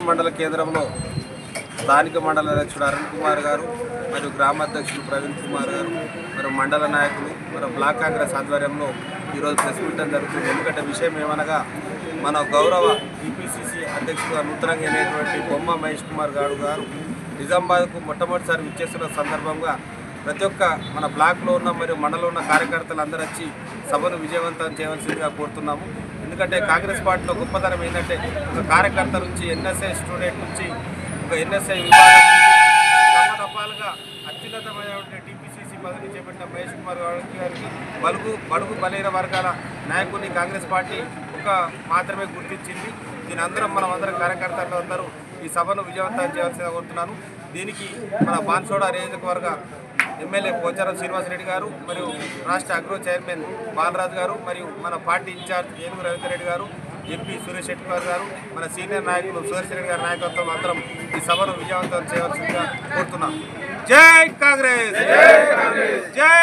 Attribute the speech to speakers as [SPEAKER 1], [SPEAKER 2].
[SPEAKER 1] మండల కేంద్రంలో స్థానిక మండల అధ్యక్షుడు అరుణ్ కుమార్ గారు మరియు గ్రామ అధ్యక్షుడు ప్రవీణ్ కుమార్ గారు మరియు మండల నాయకులు మరియు బ్లాక్ కాంగ్రెస్ ఆధ్వర్యంలో ఈరోజు ప్రెస్ మీట్ జరుగుతుంది. ఎందుకంటే విషయం ఏమనగా మన గౌరవ టీపీసీసీ అధ్యక్షుడుగా నూతనంగా అయినటువంటి బొమ్మ మహేష్ కుమార్ గారు నిజామాబాద్కు మొట్టమొదటిసారి విచ్చేస్తున్న సందర్భంగా ప్రతి ఒక్క మన బ్లాక్లో ఉన్న మరియు మండలంలో ఉన్న కార్యకర్తలు అందరూ వచ్చి సభను విజయవంతం చేయవలసిందిగా కోరుతున్నాము. ఎందుకంటే కాంగ్రెస్ పార్టీలో గొప్పతనం ఏంటంటే ఒక కార్యకర్త నుంచి ఎన్ఎస్ఐ స్టూడెంట్ నుంచి ఒక ఎన్ఎస్ఐ విభాగం దఫాలుగా అత్యున్నతమైన టీపీసీసీ పదవిని చేపట్టిన మహేష్ కుమార్ గారికి బడుగు బలైన వర్గాల నాయకుడిని కాంగ్రెస్ పార్టీ మాత్రమే గుర్తించింది. దీని మనం అందరం కార్యకర్తలు అందరూ ఈ సభను విజయవంతం చేయాల్సిందిగా కోరుతున్నాను. దీనికి మన బాన్సోడ నియోజకవర్గ ఎమ్మెల్యే పోచారం శ్రీనివాసరెడ్డి గారు మరియు రాష్ట్ర అగ్రో చైర్మన్ బాలరాజు గారు మరియు మన పార్టీ ఇన్ఛార్జ్ ఏనుగు రవీంద్రరెడ్డి గారు, ఎంపీ సురేష్ శెట్టి గారు, మన సీనియర్ నాయకులు సురేష్ రెడ్డి గారి నాయకత్వం అందరం ఈ సభను విజయవంతం చేయవలసిందిగా కోరుతున్నాం. జై కాంగ్రెస్, జై